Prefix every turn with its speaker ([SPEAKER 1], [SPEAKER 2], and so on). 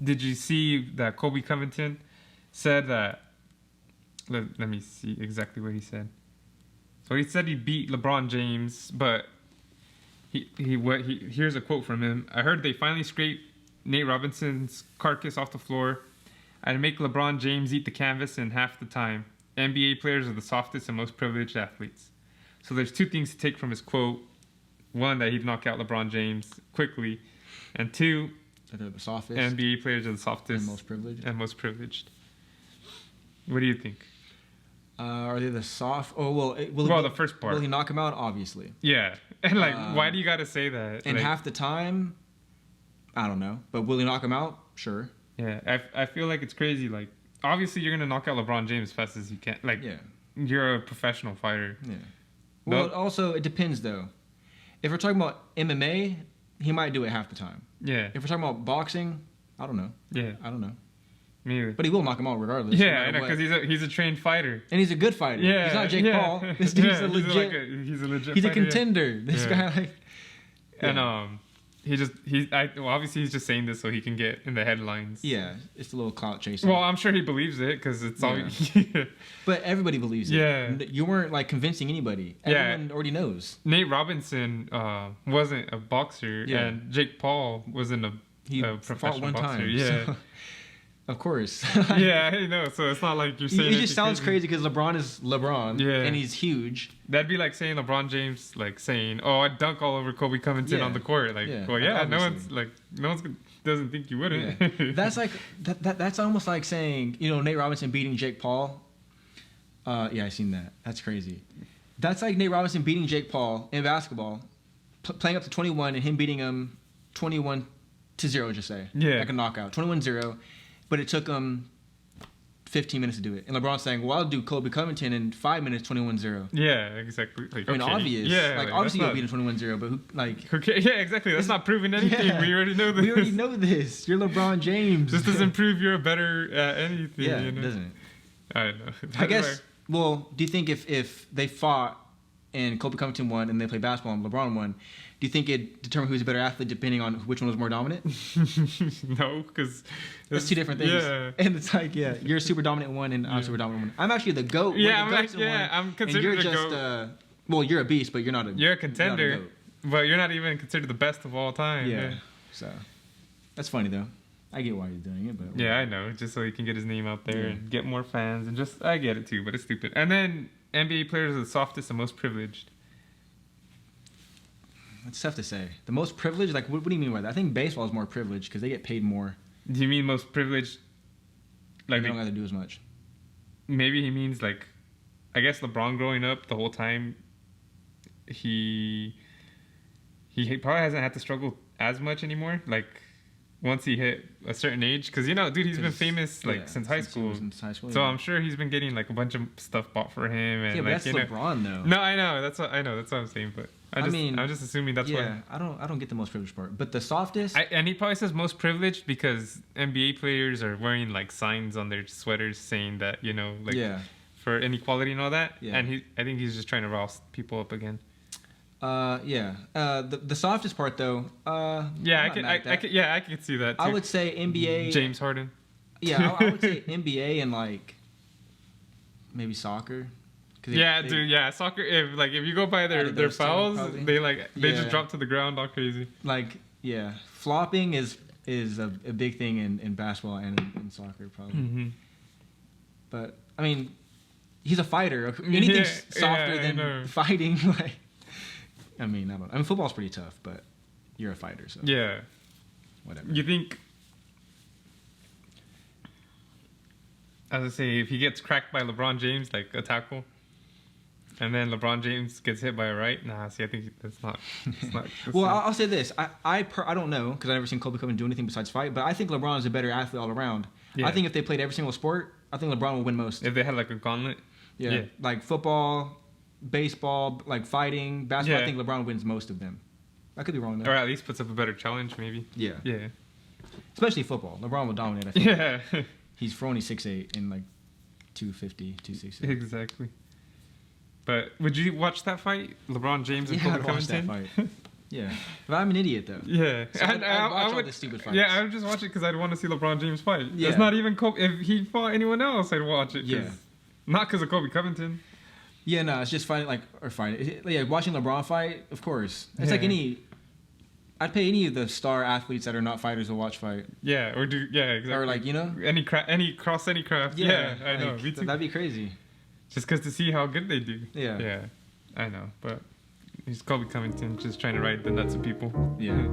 [SPEAKER 1] did you see that Colby Covington said that? Let me see exactly what he said. So he said he beat LeBron James, but here's a quote from him. I heard they finally scraped Nate Robinson's carcass off the floor. I'd make LeBron James eat the canvas in half the time. NBA players are the softest and most privileged athletes. So there's two things to take from his quote. One, that he'd knock out LeBron James quickly. And two,
[SPEAKER 2] they're the softest.
[SPEAKER 1] NBA players are the softest
[SPEAKER 2] and most privileged.
[SPEAKER 1] What do you think?
[SPEAKER 2] Are they the soft? Oh, well,
[SPEAKER 1] the first part.
[SPEAKER 2] Will he knock him out? Obviously.
[SPEAKER 1] Yeah. And, why do you got to say that?
[SPEAKER 2] And half the time, I don't know. But will he knock him out? Sure.
[SPEAKER 1] Yeah. I feel like it's crazy. Like, obviously, you're going to knock out LeBron James as fast as you can. Like, you're a professional fighter.
[SPEAKER 2] Yeah. Well, also, it depends, though. If we're talking about MMA, he might do it half the time.
[SPEAKER 1] Yeah.
[SPEAKER 2] If we're talking about boxing, I don't know.
[SPEAKER 1] Yeah.
[SPEAKER 2] I don't know.
[SPEAKER 1] Me either.
[SPEAKER 2] But he will knock him out regardless.
[SPEAKER 1] Yeah, I know, because he's a trained fitter.
[SPEAKER 2] And he's a good fighter.
[SPEAKER 1] Yeah.
[SPEAKER 2] He's not Jake Paul. This dude's a legit...
[SPEAKER 1] He's a legit
[SPEAKER 2] He's
[SPEAKER 1] fighter,
[SPEAKER 2] a contender. This guy,
[SPEAKER 1] And, obviously he's just saying this so he can get in the headlines.
[SPEAKER 2] Yeah, it's a little clout chasing.
[SPEAKER 1] Well, I'm sure he believes it because it's all...
[SPEAKER 2] But everybody believes it.
[SPEAKER 1] Yeah.
[SPEAKER 2] You weren't, convincing anybody. Everyone already knows.
[SPEAKER 1] Nate Robinson wasn't a boxer, and Jake Paul wasn't a professional
[SPEAKER 2] one
[SPEAKER 1] boxer.
[SPEAKER 2] Time,
[SPEAKER 1] yeah.
[SPEAKER 2] So, of course.
[SPEAKER 1] Yeah, I know. So it's not like you're saying...
[SPEAKER 2] It just sounds crazy because LeBron is LeBron, and he's huge.
[SPEAKER 1] That'd be like saying LeBron James, saying, "Oh, I dunk all over Colby Covington on the court." No one doesn't think you wouldn't.
[SPEAKER 2] Yeah. That's that's almost like saying, Nate Robinson beating Jake Paul. I seen that. That's crazy. That's like Nate Robinson beating Jake Paul in basketball, playing up to 21, and him beating him 21-0, just say.
[SPEAKER 1] Yeah.
[SPEAKER 2] Like a knockout, 21-0. But it took him 15 minutes to do it. And LeBron's saying, well, I'll do Colby Covington in 5 minutes, 21-0.
[SPEAKER 1] Yeah, exactly.
[SPEAKER 2] Obvious.
[SPEAKER 1] Yeah,
[SPEAKER 2] obviously you'll beat him 21-0, but
[SPEAKER 1] yeah, exactly. That's not proving anything. Yeah. We already know this.
[SPEAKER 2] We already know this. You're LeBron James.
[SPEAKER 1] This doesn't prove you're better at anything.
[SPEAKER 2] Yeah, it doesn't.
[SPEAKER 1] I don't know.
[SPEAKER 2] I guess, do you think if they fought and Colby Covington won and they played basketball and LeBron won, do you think it determined who's a better athlete depending on which one was more dominant?
[SPEAKER 1] No, because...
[SPEAKER 2] That's two different things.
[SPEAKER 1] Yeah.
[SPEAKER 2] And it's you're a super dominant one and I'm a super dominant one. I'm actually the GOAT.
[SPEAKER 1] Yeah, I'm considered the GOAT.
[SPEAKER 2] You're a beast, but you're not a...
[SPEAKER 1] You're a contender, but you're not even considered the best of all time.
[SPEAKER 2] Yeah. So, that's funny, though. I get why he's doing it, but...
[SPEAKER 1] Yeah, I know. Just so he can get his name out there and get more fans. And I get it, too, but it's stupid. And then NBA players are the softest and most privileged.
[SPEAKER 2] It's tough to say. The most privileged? What do you mean by that? I think baseball is more privileged because they get paid more.
[SPEAKER 1] Do you mean most privileged?
[SPEAKER 2] They don't have to do as much.
[SPEAKER 1] Maybe he means, I guess LeBron growing up the whole time, he probably hasn't had to struggle as much anymore. Once he hit a certain age, because dude, he's been famous since high school. So I'm sure he's been getting a bunch of stuff bought for him. And,
[SPEAKER 2] but that's LeBron though.
[SPEAKER 1] No, I know. That's what I'm saying. But I'm just assuming that's what.
[SPEAKER 2] I don't get the most privileged part, but the softest.
[SPEAKER 1] And he probably says most privileged because NBA players are wearing signs on their sweaters saying that for inequality and all that. Yeah. And I think he's just trying to rouse people up again.
[SPEAKER 2] The softest part though.
[SPEAKER 1] I can see that too.
[SPEAKER 2] I would say NBA.
[SPEAKER 1] James Harden.
[SPEAKER 2] Yeah, I would say NBA and maybe soccer.
[SPEAKER 1] Soccer. If you go by their fouls, they just drop to the ground all crazy.
[SPEAKER 2] Flopping is a big thing in basketball and in soccer probably. Mm-hmm. But I mean, he's a fighter. Anything's softer than fighting. I don't know. I mean, football's pretty tough, but you're a fighter, so...
[SPEAKER 1] Yeah.
[SPEAKER 2] Whatever.
[SPEAKER 1] You think... As I say, if he gets cracked by LeBron James, a tackle, and then LeBron James gets hit by a right, I think that's not...
[SPEAKER 2] Well, I'll say this. I don't know, because I've never seen Colby Covington do anything besides fight, but I think LeBron is a better athlete all around. Yeah. I think if they played every single sport, I think LeBron would win most.
[SPEAKER 1] If they had, a gauntlet?
[SPEAKER 2] Yeah. Football... baseball, fighting, basketball, I think LeBron wins most of them. I could be wrong though.
[SPEAKER 1] Or at least puts up a better challenge, maybe.
[SPEAKER 2] Yeah.
[SPEAKER 1] Yeah.
[SPEAKER 2] Especially football. LeBron will dominate, I think. Yeah. He's only 6'8" and 250, 260.
[SPEAKER 1] Exactly. But would you watch that fight? LeBron James and Colby Covington?
[SPEAKER 2] I'd watch that fight. Yeah, but I'm an idiot though.
[SPEAKER 1] Yeah,
[SPEAKER 2] so I'd watch all the stupid fights.
[SPEAKER 1] Yeah, I would just watch it because I'd want to see LeBron James fight.
[SPEAKER 2] Yeah.
[SPEAKER 1] It's not even if he fought anyone else, I'd watch it.
[SPEAKER 2] Yeah,
[SPEAKER 1] not because of Colby Covington.
[SPEAKER 2] Yeah, no, it's just watching LeBron fight. Of course, it's like I'd pay any of the star athletes that are not fighters to watch fight.
[SPEAKER 1] Yeah, exactly.
[SPEAKER 2] Or like
[SPEAKER 1] any craft. Yeah, I know. Me too.
[SPEAKER 2] That'd be crazy.
[SPEAKER 1] Just because to see how good they do.
[SPEAKER 2] Yeah.
[SPEAKER 1] Yeah, I know, but he's Colby Covington just trying to ride the nuts of people.
[SPEAKER 2] Yeah.